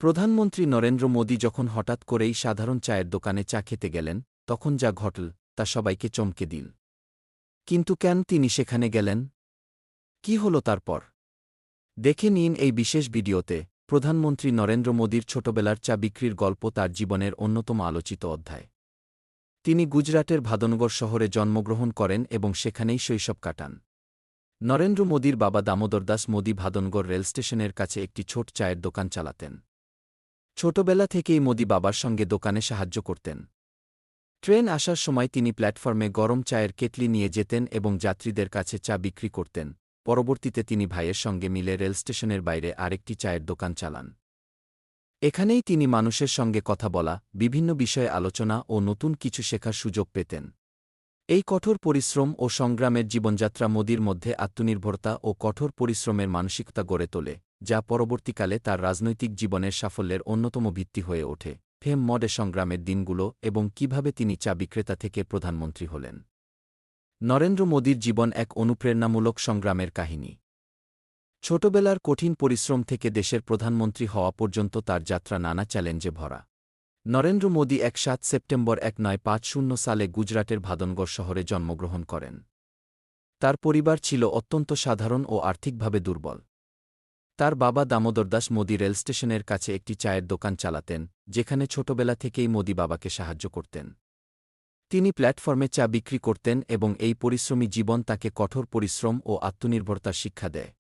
প্রধানমন্ত্রী নরেন্দ্র মোদী যখন হঠাৎ করেই সাধারণ চায়ের দোকানে চা খেতে গেলেন, তখন যা ঘটল তা সবাইকে চমকে দিল। কিন্তু কেন তিনি সেখানে গেলেন? কি হল তারপর? দেখে নিন এই বিশেষ ভিডিওতে। প্রধানমন্ত্রী নরেন্দ্র মোদীর ছোটবেলার চা বিক্রির গল্প তার জীবনের অন্যতম আলোচিত অধ্যায়। তিনি গুজরাটের ভাদনগর শহরে জন্মগ্রহণ করেন এবং সেখানেই শৈশব কাটান। নরেন্দ্র মোদীর বাবা দামোদর দাস মোদী ভাদনগর রেলস্টেশনের কাছে একটি ছোট চায়ের দোকান চালাতেন। ছোটবেলা থেকেই মোদী বাবার সঙ্গে দোকানে সাহায্য করতেন। ট্রেন আসার সময় তিনি প্ল্যাটফর্মে গরম চায়ের কেটলি নিয়ে যেতেন এবং যাত্রীদের কাছে চা বিক্রি করতেন। পরবর্তীতে তিনি ভাইয়ের সঙ্গে মিলে রেলস্টেশনের বাইরে আরেকটি চায়ের দোকান চালান। এখানেই তিনি মানুষের সঙ্গে কথা বলা, বিভিন্ন বিষয়ে আলোচনা ও নতুন কিছু শেখার সুযোগ পেতেন। এই কঠোর পরিশ্রম ও সংগ্রামের জীবনযাত্রা মোদীর মধ্যে আত্মনির্ভরতা ও কঠোর পরিশ্রমের মানসিকতা গড়ে তোলে, যা পরবর্তীকালে তার রাজনৈতিক জীবনের সাফল্যের অন্যতম ভিত্তি হয়ে ওঠে। ফেম মডে সংগ্রামের দিনগুলো এবং কিভাবে তিনি চা বিক্রেতা থেকে প্রধানমন্ত্রী হলেন। নরেন্দ্র মোদীর জীবন এক অনুপ্রেরণামূলক সংগ্রামের কাহিনী। ছোটবেলার কঠিন পরিশ্রম থেকে দেশের প্রধানমন্ত্রী হওয়া পর্যন্ত তার যাত্রা নানা চ্যালেঞ্জে ভরা। নরেন্দ্র মোদী 7 সেপ্টেম্বর 1950 সালে গুজরাটের ভাদনগর শহরে জন্মগ্রহণ করেন। তার পরিবার ছিল অত্যন্ত সাধারণ ও আর্থিকভাবে দুর্বল। তার বাবা দামোদর দাস মোদী রেলস্টেশনের কাছে একটি চায়ের দোকান চালাতেন, যেখানে ছোটবেলা থেকেই মোদী বাবাকে সাহায্য করতেন। তিনি প্ল্যাটফর্মে চা বিক্রি করতেন এবং এই পরিশ্রমী জীবন তাকে কঠোর পরিশ্রম ও আত্মনির্ভরতার শিক্ষা দেয়।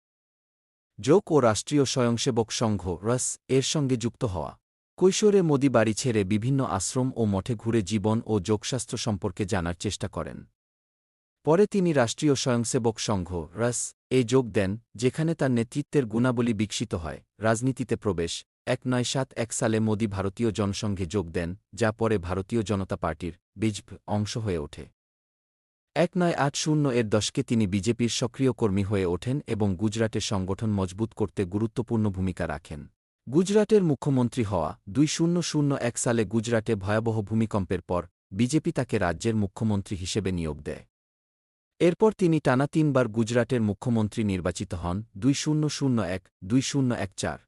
যোগ ও রাষ্ট্রীয় স্বয়ংসেবক সংঘ রস এর সঙ্গে যুক্ত হওয়া। কৈশোরে মোদী বাড়ি ছেড়ে বিভিন্ন আশ্রম ও মঠে ঘুরে জীবন ও যোগশাস্ত্র সম্পর্কে জানার চেষ্টা করেন। পরে তিনি রাষ্ট্রীয় স্বয়ংসেবক সংঘ রস এ যোগ দেন, যেখানে তার নেতৃত্বের গুণাবলী বিকশিত হয়। রাজনীতিতে প্রবেশ। 1971 সালে মোদী ভারতীয় জনসংঘে যোগ দেন, যা পরে ভারতীয় জনতা পার্টির বিজেপ অংশ হয়ে ওঠে। 1980 এর দশকে তিনি বিজেপির সক্রিয় কর্মী হয়ে ওঠেন এবং গুজরাটের সংগঠন মজবুত করতে গুরুত্বপূর্ণ ভূমিকা রাখেন। গুজরাটের মুখ্যমন্ত্রী হওয়া। 2001 সালে গুজরাটে ভয়াবহ ভূমিকম্পের পর বিজেপি তাকে রাজ্যের মুখ্যমন্ত্রী হিসেবে নিয়োগ দেয়। এরপর তিনি টানা 3 বার গুজরাটের মুখ্যমন্ত্রী নির্বাচিত হন। 2001-2014।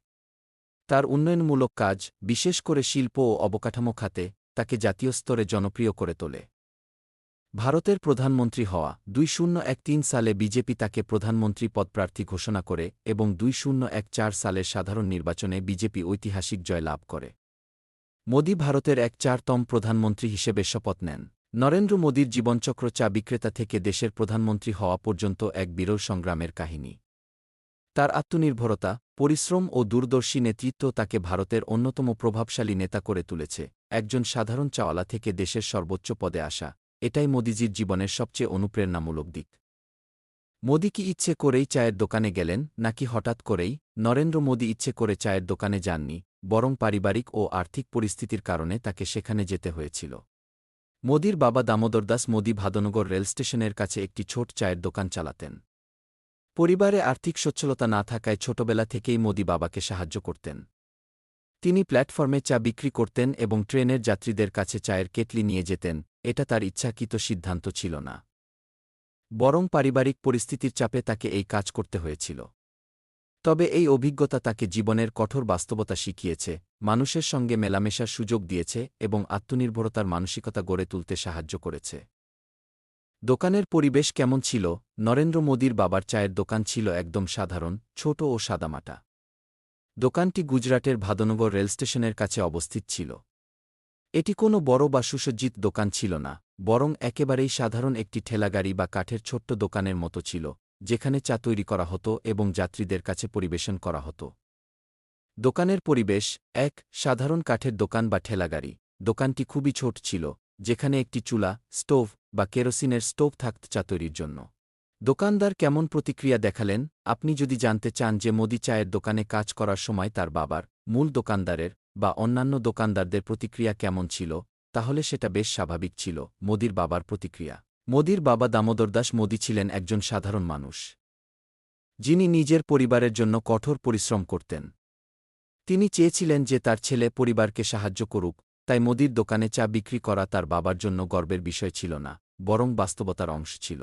তার উন্নয়নমূলক কাজ, বিশেষ করে শিল্প ও অবকাঠামো খাতে, তাকে জাতীয় স্তরে জনপ্রিয় করে তোলে। ভারতের প্রধানমন্ত্রী হওয়া। 2013 সালে বিজেপি তাকে প্রধানমন্ত্রী পদপ্রার্থী ঘোষণা করে এবং 2014 সালের সাধারণ নির্বাচনে বিজেপি ঐতিহাসিক জয় লাভ করে। মোদী ভারতের 4তম প্রধানমন্ত্রী হিসেবে শপথ নেন। নরেন্দ্র মোদীর জীবনচক্র চা বিক্রেতা থেকে দেশের প্রধানমন্ত্রী হওয়া পর্যন্ত এক বিরল সংগ্রামের কাহিনী। তার আত্মনির্ভরতা, পরিশ্রম ও দূরদর্শী নেতৃত্ব তাকে ভারতের অন্যতম প্রভাবশালী নেতা করে তুলেছে। একজন সাধারণ চাওয়ালা থেকে দেশের সর্বোচ্চ পদে আসা, এটাই মোদীজির জীবনের সবচেয়ে অনুপ্রেরণামূলক দিক। মোদী কি ইচ্ছে করেই চায়ের দোকানে গেলেন, নাকি হঠাৎ করেই? নরেন্দ্র মোদী ইচ্ছে করে চায়ের দোকানে যাননি, বরং পারিবারিক ও আর্থিক পরিস্থিতির কারণে তাকে সেখানে যেতে হয়েছিল। মোদীর বাবা দামোদর দাস মোদী ভাদনগর রেলস্টেশনের কাছে একটি ছোট চায়ের দোকান চালাতেন। পরিবারে আর্থিক সচ্ছলতা না থাকায় ছোটবেলা থেকেই মোদী বাবাকে সাহায্য করতেন। তিনি প্ল্যাটফর্মে চা বিক্রি করতেন এবং ট্রেনের যাত্রীদের কাছে চায়ের কেটলি নিয়ে যেতেন। এটা তার ইচ্ছাকৃত সিদ্ধান্ত ছিল না, বরং পারিবারিক পরিস্থিতির চাপে তাকে এই কাজ করতে হয়েছিল। তবে এই অভিজ্ঞতা তাকে জীবনের কঠোর বাস্তবতা শিখিয়েছে, মানুষের সঙ্গে মেলামেশার সুযোগ দিয়েছে এবং আত্মনির্ভরতার মানসিকতা গড়ে তুলতে সাহায্য করেছে। দোকানের পরিবেশ কেমন ছিল? নরেন্দ্র মোদীর বাবার চায়ের দোকান ছিল একদম সাধারণ, ছোট ও সাদামাটা। দোকানটি গুজরাটের ভাদনগর রেলস্টেশনের কাছে অবস্থিত ছিল। এটি কোনো বড় বা সুসজ্জিত দোকান ছিল না, বরং একেবারেই সাধারণ একটি ঠেলাগাড়ি বা কাঠের ছোট্ট দোকানের মতো ছিল, যেখানে চা তৈরি করা হতো এবং যাত্রীদের কাছে পরিবেশন করা হতো। দোকানের পরিবেশ। সাধারণ কাঠের দোকান বা ঠেলাগাড়ি। দোকানটি খুবই ছোট ছিল, যেখানে একটি চুলা, স্টোভ বা কেরোসিনের স্টোভ থাকত চা তৈরির জন্য। দোকানদার কেমন প্রতিক্রিয়া দেখালেন? আপনি যদি জানতে চান যে মোদী চায়ের দোকানে কাজ করার সময় তার বাবার, মূল দোকানদারের বা অন্যান্য দোকানদারদের প্রতিক্রিয়া কেমন ছিল, তাহলে সেটা বেশ স্বাভাবিক ছিল। মোদীর বাবার প্রতিক্রিয়া। মোদীর বাবা দামোদর দাস মোদী ছিলেন একজন সাধারণ মানুষ, যিনি নিজের পরিবারের জন্য কঠোর পরিশ্রম করতেন। তিনি চেয়েছিলেন যে তার ছেলে পরিবারকে সাহায্য করুক, তাই মোদীর দোকানে চা বিক্রি করা তার বাবার জন্য গর্বের বিষয় ছিল না, বরং বাস্তবতার অংশ ছিল।